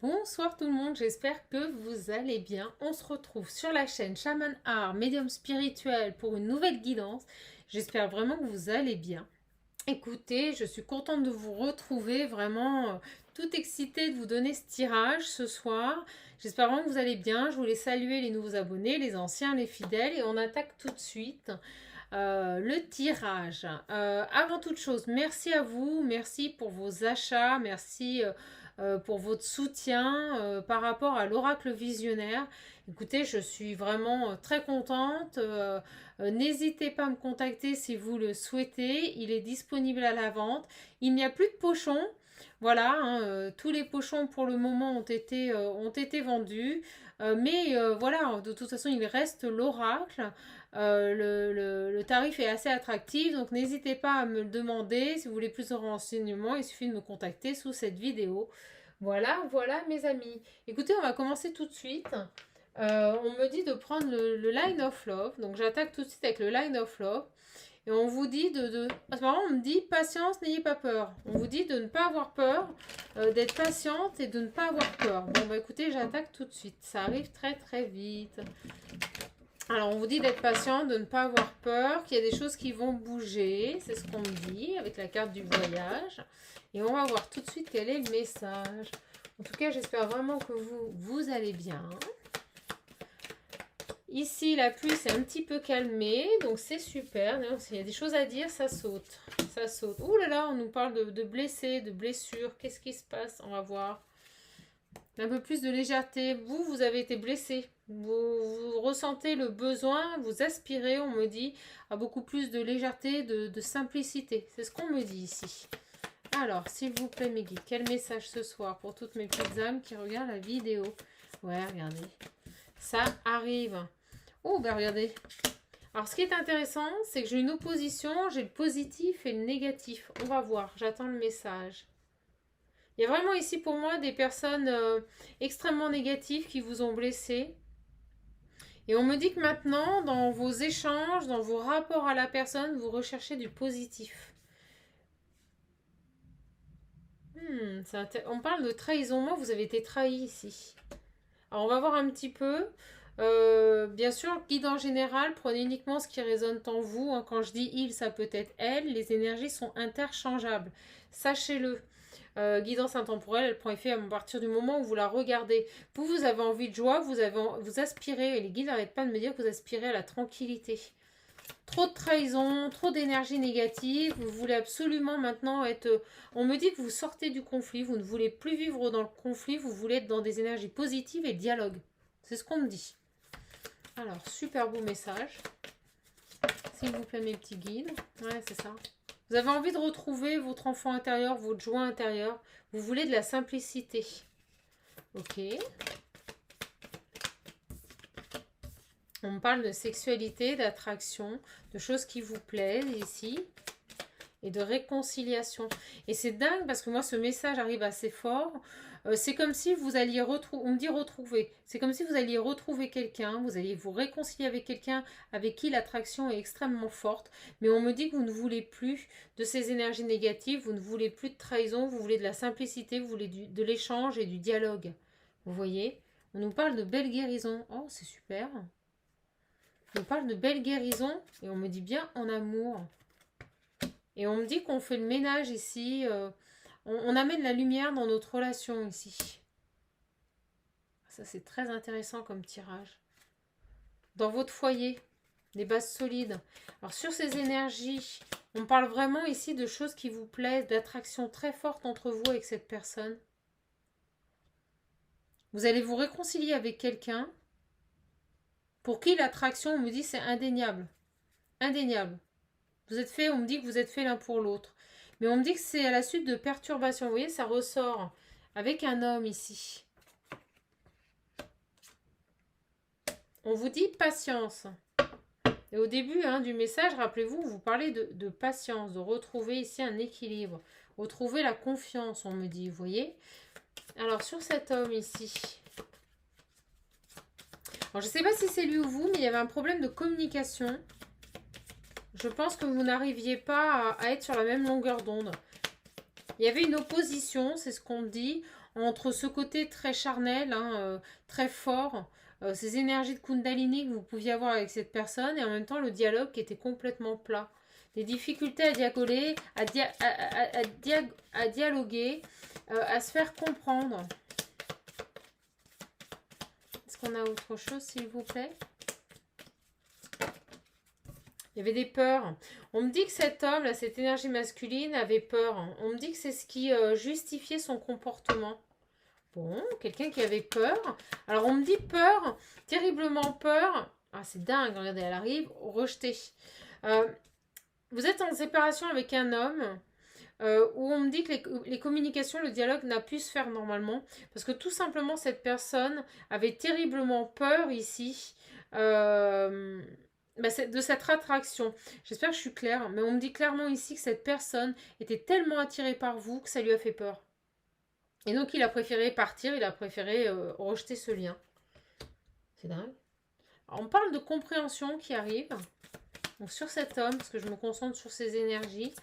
Bonsoir tout le monde, j'espère que vous allez bien. On se retrouve sur la chaîne Shaman Art, médium spirituel pour une nouvelle guidance. J'espère vraiment que vous allez bien. Écoutez, je suis contente de vous retrouver, vraiment toute excitée de vous donner ce tirage ce soir. J'espère vraiment que vous allez bien. Je voulais saluer les nouveaux abonnés, les anciens, les fidèles et on attaque tout de suite. Le tirage. Avant toute chose, merci à vous, merci pour vos achats, merci pour votre soutien par rapport à l'oracle visionnaire. Écoutez, je suis vraiment très contente. N'hésitez pas à me contacter si vous le souhaitez. Il est disponible à la vente. Il n'y a plus de pochons. Voilà, hein, tous les pochons pour le moment ont été vendus. Mais voilà, de toute façon, il reste l'oracle. Le tarif est assez attractif, donc n'hésitez pas à me le demander. Si vous voulez plus de renseignements, il suffit de me contacter sous cette vidéo. Voilà, voilà mes amis. Écoutez, on va commencer tout de suite. On me dit de prendre le Line of Love, donc j'attaque tout de suite avec le Line of Love. Et on vous dit à ce moment, on me dit patience, n'ayez pas peur. On vous dit de ne pas avoir peur, d'être patiente et de ne pas avoir peur. Bon, bah écoutez, j'attaque tout de suite. Ça arrive très très vite. Alors, on vous dit d'être patient, de ne pas avoir peur, qu'il y a des choses qui vont bouger. C'est ce qu'on me dit avec la carte du voyage. Et on va voir tout de suite quel est le message. En tout cas, j'espère vraiment que vous allez bien. Ici, la pluie s'est un petit peu calmée, donc c'est super. S'il y a des choses à dire, ça saute. Ça saute. Ouh là là, on nous parle de blessés, de blessures. Qu'est-ce qui se passe? On va voir. Un peu plus de légèreté. Vous avez été blessé. Vous ressentez le besoin, vous aspirez, on me dit, à beaucoup plus de légèreté, de simplicité. C'est ce qu'on me dit ici. Alors, s'il vous plaît, mes guides, quel message ce soir pour toutes mes petites âmes qui regardent la vidéo? Ouais, regardez. Ça arrive. Oh, ben regardez. Alors, ce qui est intéressant, c'est que j'ai une opposition, j'ai le positif et le négatif. On va voir, j'attends le message. Il y a vraiment ici pour moi des personnes extrêmement négatives qui vous ont blessé. Et on me dit que maintenant, dans vos échanges, dans vos rapports à la personne, vous recherchez du positif. On parle de trahison. Moi, vous avez été trahi ici. Alors, on va voir un petit peu. Bien sûr, guide en général, prenez uniquement ce qui résonne en vous. Hein. Quand je dis il, ça peut être elle. Les énergies sont interchangeables. Sachez-le. Guidance intemporelle, elle prend effet à partir du moment où vous la regardez. Vous avez envie de joie, vous aspirez, et les guides n'arrêtent pas de me dire que vous aspirez à la tranquillité. Trop de trahison, trop d'énergie négative, vous voulez absolument maintenant être... On me dit que vous sortez du conflit, vous ne voulez plus vivre dans le conflit, vous voulez être dans des énergies positives et dialogue. C'est ce qu'on me dit. Alors, super beau message. S'il vous plaît, mes petits guides. Ouais, c'est ça. Vous avez envie de retrouver votre enfant intérieur, votre joie intérieure. Vous voulez de la simplicité. Ok. On me parle de sexualité, d'attraction, de choses qui vous plaisent ici. Et de réconciliation. Et c'est dingue parce que moi, ce message arrive assez fort. C'est comme si vous alliez retrouver, on me dit retrouver, c'est comme si vous alliez retrouver quelqu'un, vous alliez vous réconcilier avec quelqu'un avec qui l'attraction est extrêmement forte, mais on me dit que vous ne voulez plus de ces énergies négatives, vous ne voulez plus de trahison, vous voulez de la simplicité, vous voulez de l'échange et du dialogue. Vous voyez? On nous parle de belle guérison. Oh, c'est super. On nous parle de belle guérison et on me dit bien en amour. Et on me dit qu'on fait le ménage ici, on amène la lumière dans notre relation ici. Ça, c'est très intéressant comme tirage. Dans votre foyer, des bases solides. Alors, sur ces énergies, on parle vraiment ici de choses qui vous plaisent, d'attraction très forte entre vous avec cette personne. Vous allez vous réconcilier avec quelqu'un pour qui l'attraction, on me dit, c'est indéniable. Indéniable. Vous êtes fait, on me dit que vous êtes fait l'un pour l'autre. Mais on me dit que c'est à la suite de perturbations. Vous voyez, ça ressort avec un homme ici. On vous dit patience. Et au début du message, rappelez-vous, vous parlez de patience, de retrouver ici un équilibre. Retrouver la confiance, on me dit, vous voyez. Alors, sur cet homme ici. Alors, je ne sais pas si c'est lui ou vous, mais il y avait un problème de communication. Je pense que vous n'arriviez pas à être sur la même longueur d'onde. Il y avait une opposition, c'est ce qu'on dit, entre ce côté très charnel, hein, très fort, ces énergies de Kundalini que vous pouviez avoir avec cette personne, et en même temps le dialogue qui était complètement plat. Des difficultés à dialoguer, à dialoguer, à se faire comprendre. Est-ce qu'on a autre chose, s'il vous plaît? Il y avait des peurs. On me dit que cet homme, là, cette énergie masculine, avait peur. On me dit que c'est ce qui justifiait son comportement. Bon, quelqu'un qui avait peur. Alors, on me dit peur, terriblement peur. Ah, c'est dingue, regardez, elle arrive, rejetée. Vous êtes en séparation avec un homme où on me dit que les communications, le dialogue n'a pu se faire normalement. Parce que tout simplement, cette personne avait terriblement peur ici. De cette attraction. J'espère que je suis claire, mais on me dit clairement ici que cette personne était tellement attirée par vous que ça lui a fait peur. Et donc il a préféré partir, il a préféré rejeter ce lien. C'est dingue. Alors, on parle de compréhension qui arrive. Donc sur cet homme, parce que je me concentre sur ses énergies.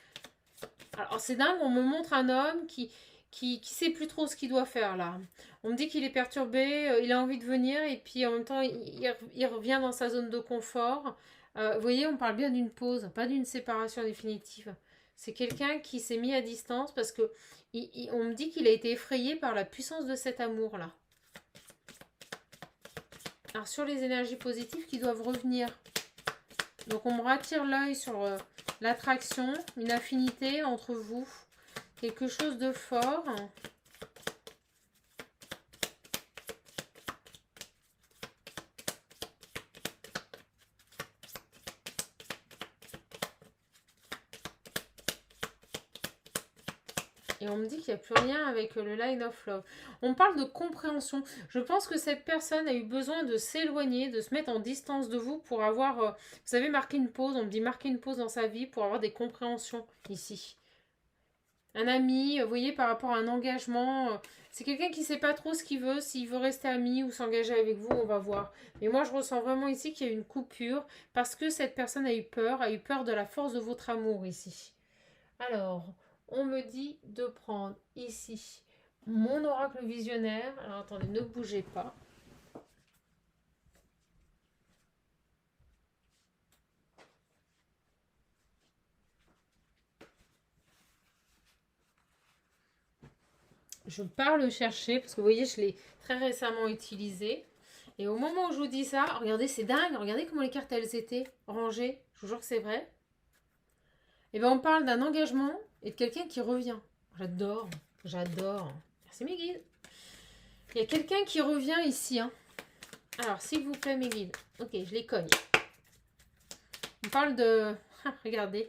Alors c'est dingue, on me montre un homme qui sait plus trop ce qu'il doit faire là. On me dit qu'il est perturbé, il a envie de venir et puis en même temps il revient dans sa zone de confort. Vous voyez, on parle bien d'une pause, pas d'une séparation définitive. C'est quelqu'un qui s'est mis à distance parce que on me dit qu'il a été effrayé par la puissance de cet amour là. Alors sur les énergies positives qui doivent revenir. Donc on me rattire l'œil sur l'attraction, une affinité entre vous. Quelque chose de fort. Et on me dit qu'il n'y a plus rien avec le line of love. On parle de compréhension. Je pense que cette personne a eu besoin de s'éloigner, de se mettre en distance de vous pour avoir, vous savez, marqué une pause. On me dit marquer une pause dans sa vie pour avoir des compréhensions ici. Un ami, vous voyez, par rapport à un engagement, c'est quelqu'un qui ne sait pas trop ce qu'il veut, s'il veut rester ami ou s'engager avec vous, on va voir. Mais moi, je ressens vraiment ici qu'il y a une coupure parce que cette personne a eu peur de la force de votre amour ici. Alors, on me dit de prendre ici mon oracle visionnaire. Alors, attendez, ne bougez pas. Je pars le chercher parce que vous voyez, je l'ai très récemment utilisé. Et au moment où je vous dis ça, regardez, c'est dingue. Regardez comment les cartes, elles étaient rangées. Je vous jure que c'est vrai. Et bien, on parle d'un engagement et de quelqu'un qui revient. J'adore, j'adore. Merci mes guides. Il y a quelqu'un qui revient ici. Hein. Alors, s'il vous plaît, mes guides. Ok, je les cogne. On parle de... regardez.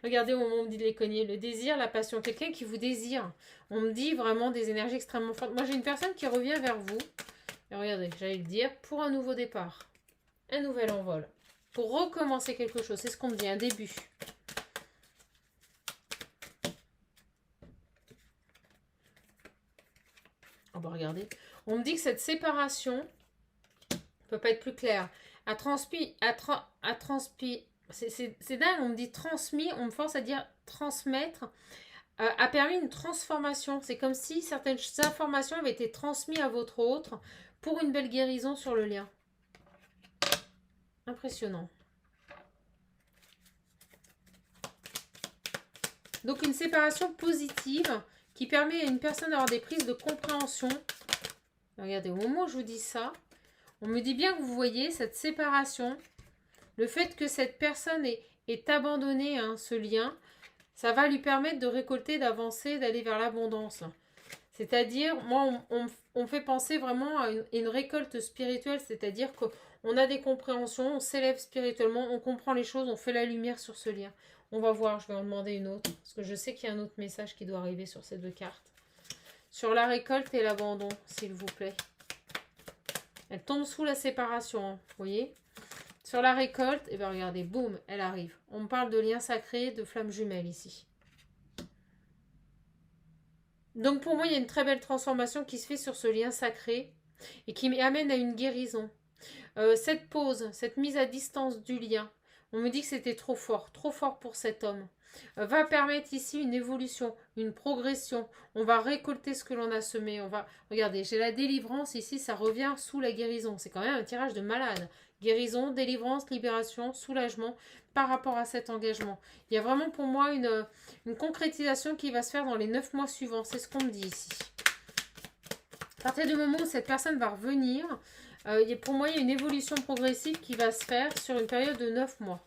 Regardez au moment où on me dit de les cogner. Le désir, la passion. Quelqu'un qui vous désire. On me dit vraiment des énergies extrêmement fortes. Moi, j'ai une personne qui revient vers vous. Et regardez, j'allais le dire. Pour un nouveau départ. Un nouvel envol. Pour recommencer quelque chose. C'est ce qu'on me dit. Un début. Oh bah regardez. On me dit que cette séparation ne peut pas être plus claire. C'est dingue, on me dit transmis, on me force à dire transmettre, a permis une transformation. C'est comme si certaines informations avaient été transmises à votre autre pour une belle guérison sur le lien. Impressionnant. Donc une séparation positive qui permet à une personne d'avoir des prises de compréhension. Regardez, au moment où je vous dis ça, on me dit bien que vous voyez cette séparation. Le fait que cette personne ait abandonné ce lien, ça va lui permettre de récolter, d'avancer, d'aller vers l'abondance. C'est-à-dire, moi, on fait penser vraiment à une récolte spirituelle, c'est-à-dire qu'on a des compréhensions, on s'élève spirituellement, on comprend les choses, on fait la lumière sur ce lien. On va voir, je vais en demander une autre, parce que je sais qu'il y a un autre message qui doit arriver sur ces deux cartes. Sur la récolte et l'abandon, s'il vous plaît. Elle tombe sous la séparation, hein, vous voyez ? Sur la récolte, et bien regardez, boum, elle arrive. On me parle de lien sacré, de flamme jumelle ici. Donc pour moi, il y a une très belle transformation qui se fait sur ce lien sacré et qui m'amène à une guérison. Cette pause, cette mise à distance du lien, on me dit que c'était trop fort pour cet homme. va permettre ici une évolution, une progression. On va récolter ce que l'on a semé. Regardez, j'ai la délivrance ici, ça revient sous la guérison. C'est quand même un tirage de malade. Guérison, délivrance, libération, soulagement par rapport à cet engagement. Il y a vraiment pour moi une concrétisation qui va se faire dans les 9 mois suivants. C'est ce qu'on me dit ici. À partir du moment où cette personne va revenir, pour moi, il y a une évolution progressive qui va se faire sur une période de 9 mois.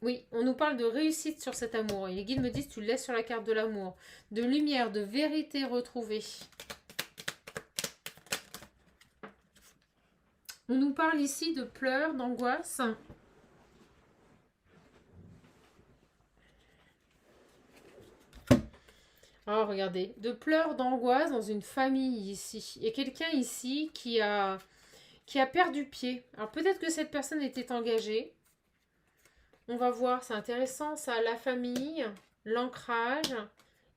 Oui, on nous parle de réussite sur cet amour. Et les guides me disent, tu le laisses sur la carte de l'amour. De lumière, de vérité retrouvée. On nous parle ici de pleurs, d'angoisse. Oh, regardez, de pleurs, d'angoisse dans une famille ici. Il y a quelqu'un ici qui a perdu pied. Alors peut-être que cette personne était engagée. On va voir, c'est intéressant ça, la famille, l'ancrage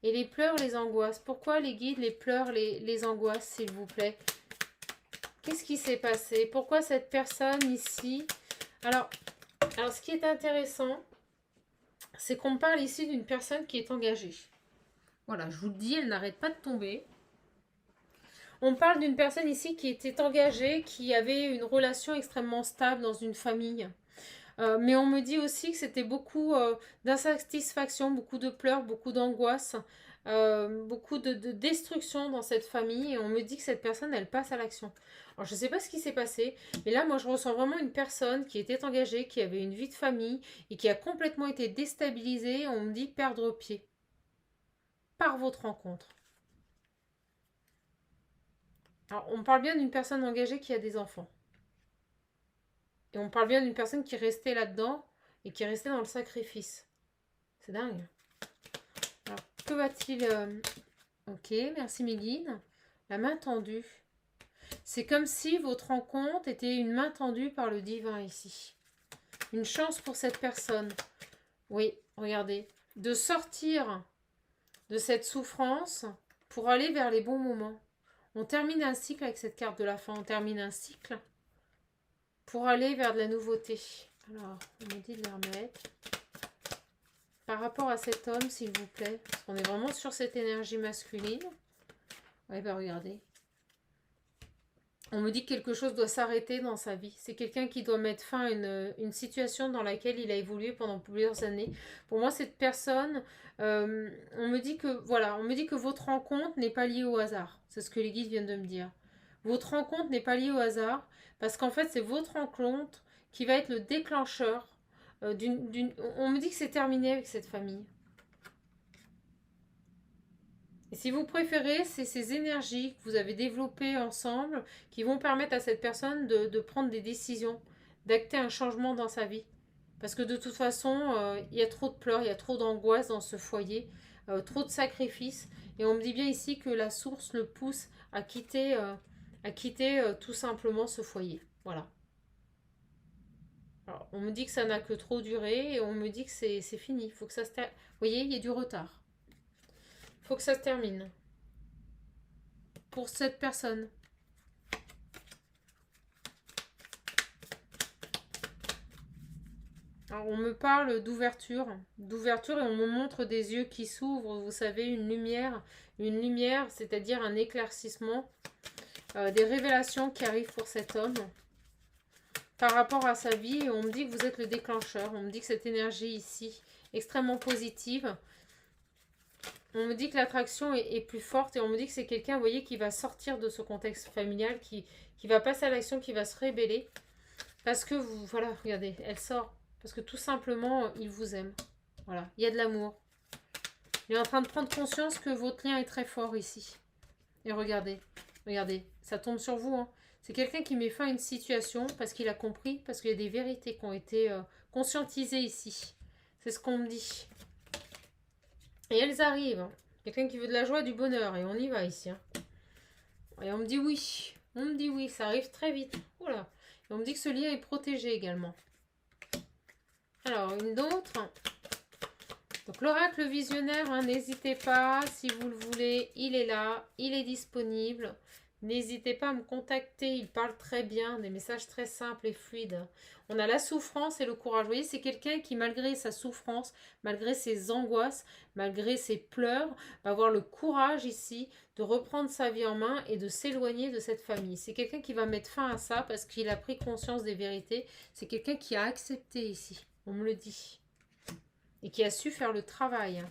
et les pleurs, les angoisses. Pourquoi les guides, les pleurs, les angoisses, s'il vous plaît? Qu'est-ce qui s'est passé? Pourquoi cette personne ici? Alors, ce qui est intéressant, c'est qu'on parle ici d'une personne qui est engagée. Voilà, je vous le dis, elle n'arrête pas de tomber. On parle d'une personne ici qui était engagée, qui avait une relation extrêmement stable dans une famille. Mais on me dit aussi que c'était beaucoup d'insatisfaction, beaucoup de pleurs, beaucoup d'angoisse, beaucoup de destruction dans cette famille. Et on me dit que cette personne, elle passe à l'action. Alors, je ne sais pas ce qui s'est passé, mais là, moi, je ressens vraiment une personne qui était engagée, qui avait une vie de famille et qui a complètement été déstabilisée. On me dit perdre pied par votre rencontre. Alors, on parle bien d'une personne engagée qui a des enfants. Et on parle bien d'une personne qui restait là-dedans et qui est restée dans le sacrifice. C'est dingue. Alors, que va-t-il... Ok, merci mes guides. La main tendue. C'est comme si votre rencontre était une main tendue par le divin ici. Une chance pour cette personne. Oui, regardez. De sortir de cette souffrance pour aller vers les bons moments. On termine un cycle avec cette carte de la fin. On termine un cycle pour aller vers de la nouveauté. Alors, on me dit de la remettre. Par rapport à cet homme, s'il vous plaît. Parce qu'on est vraiment sur cette énergie masculine. Oui, ben regardez. On me dit que quelque chose doit s'arrêter dans sa vie. C'est quelqu'un qui doit mettre fin à une situation dans laquelle il a évolué pendant plusieurs années. Pour moi, cette personne, on me dit que votre rencontre n'est pas liée au hasard. C'est ce que les guides viennent de me dire. Votre rencontre n'est pas liée au hasard parce qu'en fait, c'est votre rencontre qui va être le déclencheur On me dit que c'est terminé avec cette famille. Et si vous préférez, c'est ces énergies que vous avez développées ensemble qui vont permettre à cette personne de prendre des décisions, d'acter un changement dans sa vie. Parce que de toute façon, il y a trop de pleurs, il y a trop d'angoisse dans ce foyer, trop de sacrifices. Et on me dit bien ici que la source le pousse à quitter tout simplement ce foyer. Voilà. Alors, on me dit que ça n'a que trop duré et on me dit que c'est fini. Il faut que ça se termine. Vous voyez, il y a du retard. Il faut que ça se termine. Pour cette personne. Alors, on me parle d'ouverture et on me montre des yeux qui s'ouvrent, vous savez, une lumière, c'est-à-dire un éclaircissement, des révélations qui arrivent pour cet homme par rapport à sa vie. Et on me dit que vous êtes le déclencheur, on me dit que cette énergie ici, extrêmement positive, on me dit que l'attraction est plus forte et on me dit que c'est quelqu'un, vous voyez, qui va sortir de ce contexte familial, qui va passer à l'action, qui va se révéler. Parce que vous, voilà, regardez, elle sort. Parce que tout simplement, il vous aime. Voilà, il y a de l'amour. Il est en train de prendre conscience que votre lien est très fort ici. Et regardez, ça tombe sur vous. Hein. C'est quelqu'un qui met fin à une situation parce qu'il a compris, parce qu'il y a des vérités qui ont été conscientisées ici. C'est ce qu'on me dit. Et elles arrivent. Quelqu'un qui veut de la joie, du bonheur. Et on y va ici. Hein. Et on me dit oui. On me dit oui, ça arrive très vite. Voilà. Et on me dit que ce lien est protégé également. Alors, une autre. Donc, l'oracle visionnaire, hein, n'hésitez pas, si vous le voulez, il est là, il est disponible. N'hésitez pas à me contacter, il parle très bien, des messages très simples et fluides. On a la souffrance et le courage. Vous voyez, c'est quelqu'un qui, malgré sa souffrance, malgré ses angoisses, malgré ses pleurs, va avoir le courage ici de reprendre sa vie en main et de s'éloigner de cette famille. C'est quelqu'un qui va mettre fin à ça parce qu'il a pris conscience des vérités. C'est quelqu'un qui a accepté ici, on me le dit. Et qui a su faire le travail.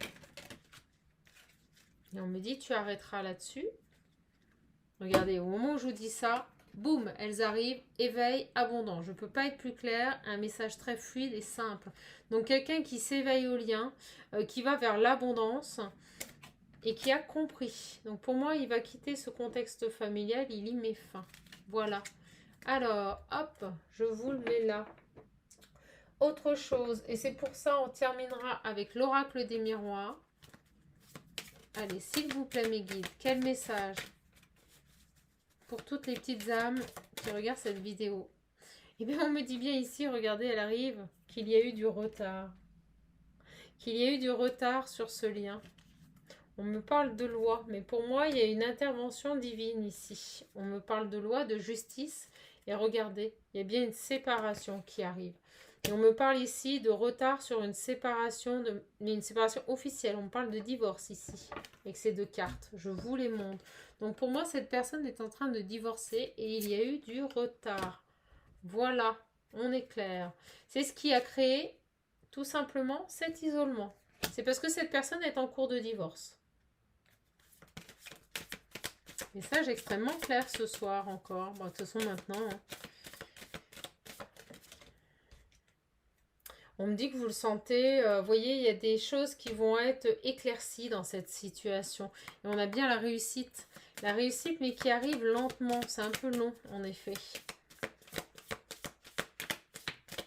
Et on me dit, tu arrêteras là-dessus. Regardez, au moment où je vous dis ça, boum, elles arrivent, éveil abondant. Je ne peux pas être plus clair, un message très fluide et simple. Donc quelqu'un qui s'éveille au lien, qui va vers l'abondance et qui a compris. Donc pour moi, il va quitter ce contexte familial, il y met fin. Voilà. Alors, hop, je vous le mets là. Autre chose, et c'est pour ça on terminera avec l'oracle des miroirs. Allez, s'il vous plaît mes guides, quel message pour toutes les petites âmes qui regardent cette vidéo. Eh bien, on me dit bien ici, regardez, elle arrive, qu'il y a eu du retard. Qu'il y a eu du retard sur ce lien. On me parle de loi, mais pour moi, il y a une intervention divine ici. On me parle de loi, de justice, et regardez, il y a bien une séparation qui arrive. Et on me parle ici de retard sur une séparation, une séparation officielle. On me parle de divorce ici, avec ces deux cartes. Je vous les montre. Donc pour moi, cette personne est en train de divorcer et il y a eu du retard. Voilà, on est clair. C'est ce qui a créé tout simplement cet isolement. C'est parce que cette personne est en cours de divorce. Message extrêmement clair ce soir encore. Bon, de toute façon maintenant... Hein. On me dit que vous le sentez, vous voyez, il y a des choses qui vont être éclaircies dans cette situation. Et on a bien la réussite. La réussite, mais qui arrive lentement. C'est un peu long, en effet.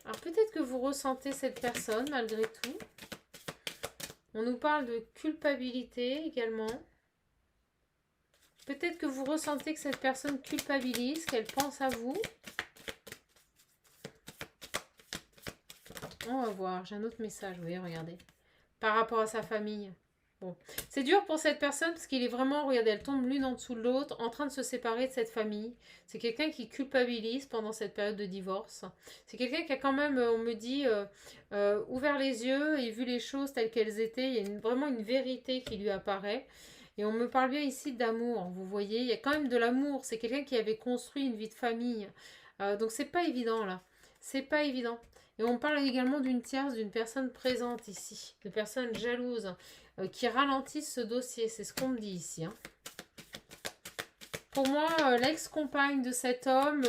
Alors peut-être que vous ressentez cette personne, malgré tout. On nous parle de culpabilité également. Peut-être que vous ressentez que cette personne culpabilise, qu'elle pense à vous. On va voir, j'ai un autre message, vous voyez, regardez. Par rapport à sa famille. Bon, c'est dur pour cette personne parce qu'il est vraiment, regardez, elle tombe l'une en dessous de l'autre, en train de se séparer de cette famille. C'est quelqu'un qui culpabilise pendant cette période de divorce. C'est quelqu'un qui a quand même, on me dit, ouvert les yeux et vu les choses telles qu'elles étaient. Il y a vraiment une vérité qui lui apparaît. Et on me parle bien ici d'amour, vous voyez. Il y a quand même de l'amour. C'est quelqu'un qui avait construit une vie de famille. Donc c'est pas évident là. C'est pas évident. Et on parle également d'une tierce, d'une personne présente ici, de personnes jalouses qui ralentissent ce dossier. C'est ce qu'on me dit ici. Hein. Pour moi, l'ex-compagne de cet homme,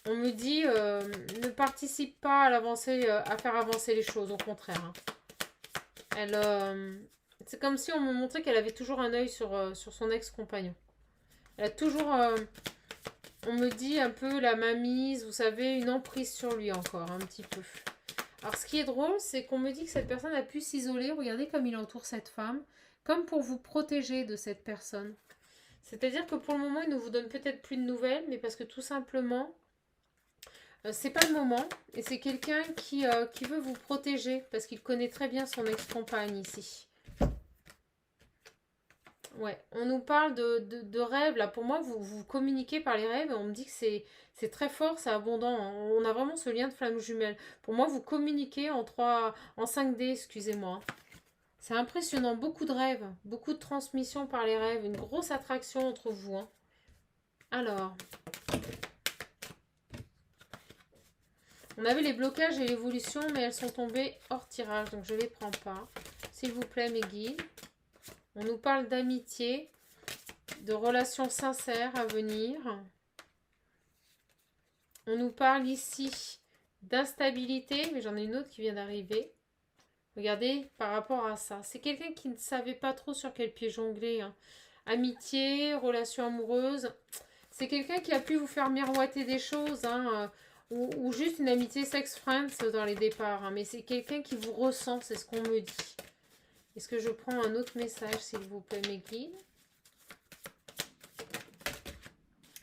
on me dit, ne participe pas à faire avancer les choses, au contraire. Hein. Elle, c'est comme si on me montrait qu'elle avait toujours un œil sur son ex-compagnon. Elle a toujours... on me dit un peu la mainmise, vous savez, une emprise sur lui encore, un petit peu. Alors, ce qui est drôle, c'est qu'on me dit que cette personne a pu s'isoler. Regardez comme il entoure cette femme, comme pour vous protéger de cette personne. C'est-à-dire que pour le moment, il ne vous donne peut-être plus de nouvelles, mais parce que tout simplement, c'est pas le moment. Et c'est quelqu'un qui veut vous protéger, parce qu'il connaît très bien son ex-compagne ici. Ouais, on nous parle de rêves. Là, pour moi, vous communiquez par les rêves. Et on me dit que c'est très fort, c'est abondant. On a vraiment ce lien de flamme jumelle. Pour moi, vous communiquez en 5D, excusez-moi. C'est impressionnant. Beaucoup de rêves, beaucoup de transmission par les rêves. Une grosse attraction entre vous. Hein. Alors, on avait les blocages et l'évolution, mais elles sont tombées hors tirage. Donc, je ne les prends pas. S'il vous plaît, mes guides. On nous parle d'amitié, de relations sincères à venir. On nous parle ici d'instabilité, mais j'en ai une autre qui vient d'arriver. Regardez, par rapport à ça. C'est quelqu'un qui ne savait pas trop sur quel pied jongler. Hein. Amitié, relation amoureuse. C'est quelqu'un qui a pu vous faire miroiter des choses, hein, ou juste une amitié sex-friends dans les départs. Hein, mais c'est quelqu'un qui vous ressent, c'est ce qu'on me dit. Est-ce que je prends un autre message, s'il vous plaît, mes guides?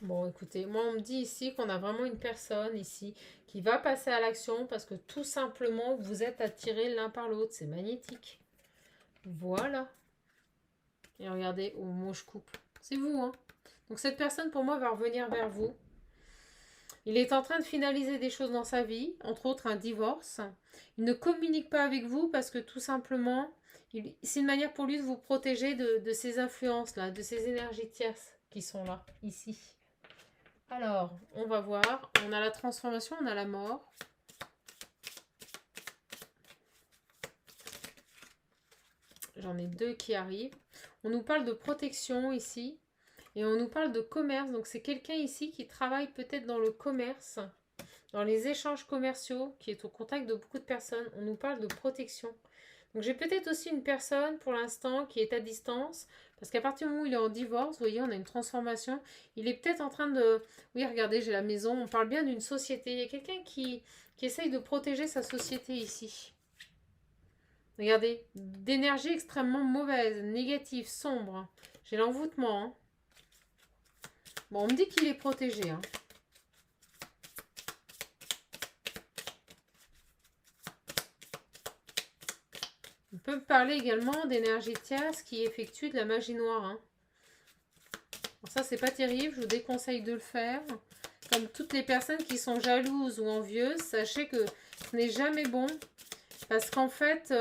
Bon, écoutez, moi, on me dit ici qu'on a vraiment une personne ici qui va passer à l'action parce que tout simplement, vous êtes attirés l'un par l'autre. C'est magnétique. Voilà. Et regardez, au mot je coupe. C'est vous, hein. Donc cette personne, pour moi, va revenir vers vous. Il est en train de finaliser des choses dans sa vie, entre autres un divorce. Il ne communique pas avec vous parce que tout simplement, c'est une manière pour lui de vous protéger de ces influences-là, de ces énergies tierces qui sont là, ici. Alors, on va voir. On a la transformation, on a la mort. J'en ai deux qui arrivent. On nous parle de protection ici. Et on nous parle de commerce. Donc, c'est quelqu'un ici qui travaille peut-être dans le commerce, dans les échanges commerciaux, qui est au contact de beaucoup de personnes. On nous parle de protection. Donc, j'ai peut-être aussi une personne, pour l'instant, qui est à distance. Parce qu'à partir du moment où il est en divorce, vous voyez, on a une transformation. Il est peut-être en train de... Oui, regardez, j'ai la maison. On parle bien d'une société. Il y a quelqu'un qui essaye de protéger sa société ici. Regardez, d'énergie extrêmement mauvaise, négative, sombre. J'ai l'envoûtement. Hein. Bon, on me dit qu'il est protégé. Hein. On peut me parler également d'énergie tierce qui effectue de la magie noire. Hein. Alors ça, c'est pas terrible. Je vous déconseille de le faire. Comme toutes les personnes qui sont jalouses ou envieuses, sachez que ce n'est jamais bon. Parce qu'en fait,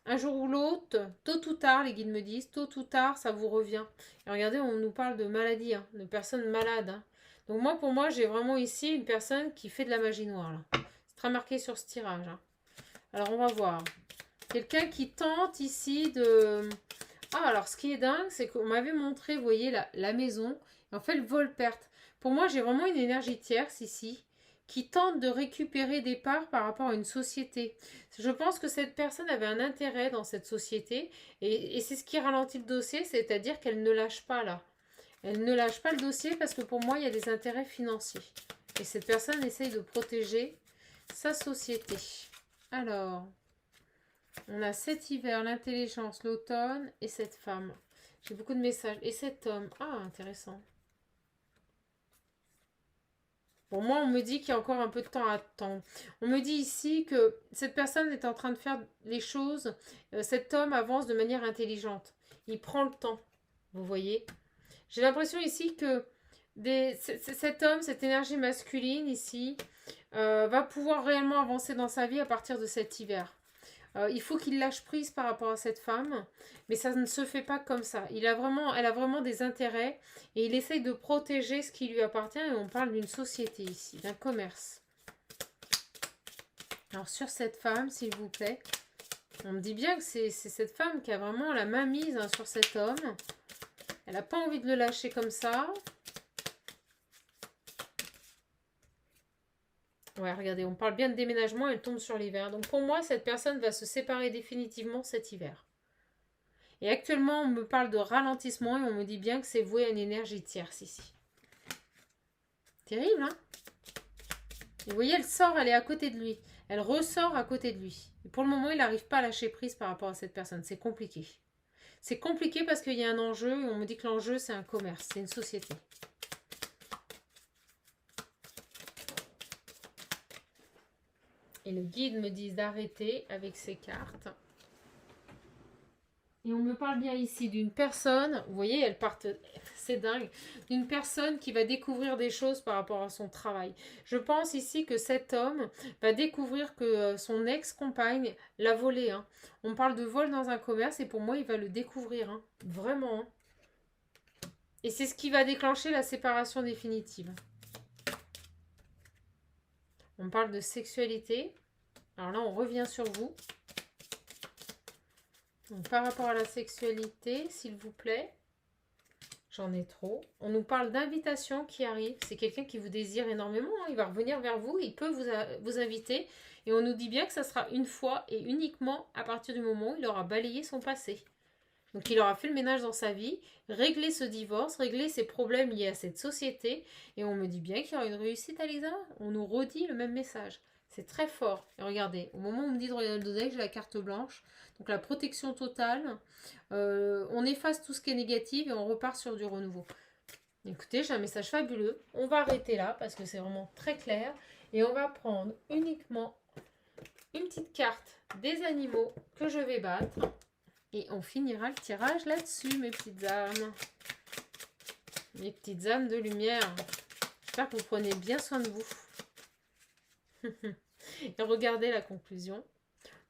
un jour ou l'autre, tôt ou tard, les guides me disent, tôt ou tard, ça vous revient. Et regardez, on nous parle de maladie, hein, de personnes malades. Hein. Donc moi, pour moi, j'ai vraiment ici une personne qui fait de la magie noire. Là. C'est très marqué sur ce tirage. Hein. Alors, on va voir. Quelqu'un qui tente ici de... Ah, alors, ce qui est dingue, c'est qu'on m'avait montré, vous voyez, la maison. Et en fait, le vol-perte. Pour moi, j'ai vraiment une énergie tierce ici qui tente de récupérer des parts par rapport à une société. Je pense que cette personne avait un intérêt dans cette société et c'est ce qui ralentit le dossier, c'est-à-dire qu'elle ne lâche pas là. Elle ne lâche pas le dossier parce que pour moi, il y a des intérêts financiers. Et cette personne essaye de protéger sa société. Alors, on a cet hiver, l'intelligence, l'automne et cette femme. J'ai beaucoup de messages. Et cet homme. Ah, intéressant. Bon, moi, on me dit qu'il y a encore un peu de temps à attendre. On me dit ici que cette personne est en train de faire les choses. Cet homme avance de manière intelligente. Il prend le temps. Vous voyez? J'ai l'impression ici que cet homme, cette énergie masculine ici, va pouvoir réellement avancer dans sa vie à partir de cet hiver. Il faut qu'il lâche prise par rapport à cette femme, mais ça ne se fait pas comme ça. Elle a vraiment des intérêts et il essaye de protéger ce qui lui appartient et on parle d'une société ici, d'un commerce. Alors sur cette femme, s'il vous plaît, on me dit bien que c'est cette femme qui a vraiment la main mise hein, sur cet homme. Elle n'a pas envie de le lâcher comme ça. Ouais, regardez, on parle bien de déménagement, elle tombe sur l'hiver. Donc pour moi, cette personne va se séparer définitivement cet hiver. Et actuellement, on me parle de ralentissement et on me dit bien que c'est voué à une énergie tierce ici. Terrible, hein? Et vous voyez, elle sort, elle est à côté de lui. Elle ressort à côté de lui. Et pour le moment, il n'arrive pas à lâcher prise par rapport à cette personne. C'est compliqué. C'est compliqué parce qu'il y a un enjeu et on me dit que l'enjeu, c'est un commerce, c'est une société. Et le guide me dit d'arrêter avec ces cartes. Et on me parle bien ici d'une personne, vous voyez, elle part, c'est dingue, d'une personne qui va découvrir des choses par rapport à son travail. Je pense ici que cet homme va découvrir que son ex-compagne l'a volé. Hein. On parle de vol dans un commerce et pour moi, il va le découvrir. Hein. Vraiment. Hein. Et c'est ce qui va déclencher la séparation définitive. On parle de sexualité. Alors là, on revient sur vous. Donc, par rapport à la sexualité, s'il vous plaît, j'en ai trop. On nous parle d'invitation qui arrive. C'est quelqu'un qui vous désire énormément. Hein. Il va revenir vers vous. Il peut vous inviter. Et on nous dit bien que ça sera une fois et uniquement à partir du moment où il aura balayé son passé. Donc, il aura fait le ménage dans sa vie, réglé ce divorce, réglé ses problèmes liés à cette société. Et on me dit bien qu'il y aura une réussite à l'examen. On nous redit le même message. C'est très fort. Et regardez, au moment où on me dit de regarder le deck, j'ai la carte blanche. Donc la protection totale. On efface tout ce qui est négatif et on repart sur du renouveau. Écoutez, j'ai un message fabuleux. On va arrêter là parce que c'est vraiment très clair. Et on va prendre uniquement une petite carte des animaux que je vais battre. Et on finira le tirage là-dessus, mes petites âmes. Les petites âmes de lumière. J'espère que vous prenez bien soin de vous. Et regardez la conclusion.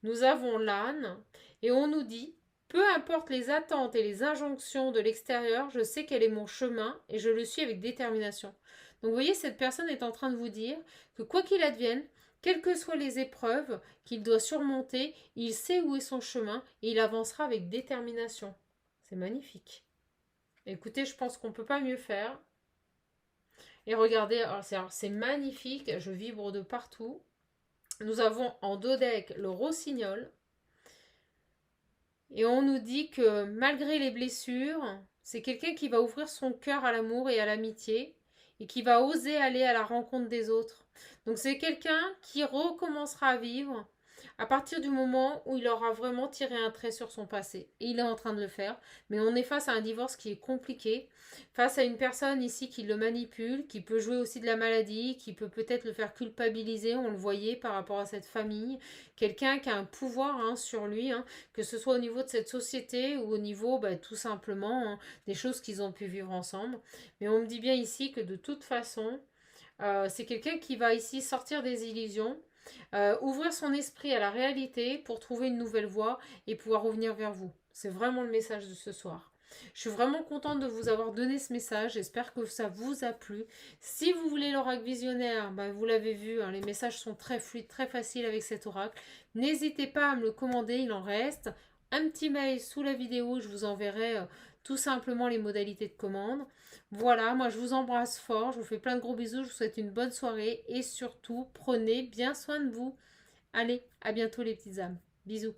Nous avons l'âne et on nous dit, peu importe les attentes et les injonctions de l'extérieur, je sais quel est mon chemin et je le suis avec détermination. Donc vous voyez, cette personne est en train de vous dire que quoi qu'il advienne, quelles que soient les épreuves qu'il doit surmonter, il sait où est son chemin et il avancera avec détermination. C'est magnifique. Écoutez, je pense qu'on ne peut pas mieux faire. Et regardez, c'est magnifique, je vibre de partout. Nous avons en dos deck le rossignol. Et on nous dit que malgré les blessures, c'est quelqu'un qui va ouvrir son cœur à l'amour et à l'amitié et qui va oser aller à la rencontre des autres. Donc c'est quelqu'un qui recommencera à vivre à partir du moment où il aura vraiment tiré un trait sur son passé. Et il est en train de le faire. Mais on est face à un divorce qui est compliqué, face à une personne ici qui le manipule, qui peut jouer aussi de la maladie, qui peut peut-être le faire culpabiliser, on le voyait par rapport à cette famille. Quelqu'un qui a un pouvoir sur lui, que ce soit au niveau de cette société ou au niveau tout simplement des choses qu'ils ont pu vivre ensemble. Mais on me dit bien ici que de toute façon, c'est quelqu'un qui va ici sortir des illusions, ouvrir son esprit à la réalité pour trouver une nouvelle voie et pouvoir revenir vers vous. C'est vraiment le message de ce soir. Je suis vraiment contente de vous avoir donné ce message. J'espère que ça vous a plu. Si vous voulez l'oracle visionnaire, vous l'avez vu, les messages sont très fluides, très faciles avec cet oracle. N'hésitez pas à me le commander, il en reste. Un petit mail sous la vidéo, je vous enverrai tout simplement les modalités de commande. Voilà, moi je vous embrasse fort, je vous fais plein de gros bisous, je vous souhaite une bonne soirée et surtout, prenez bien soin de vous. Allez, à bientôt les petites âmes. Bisous.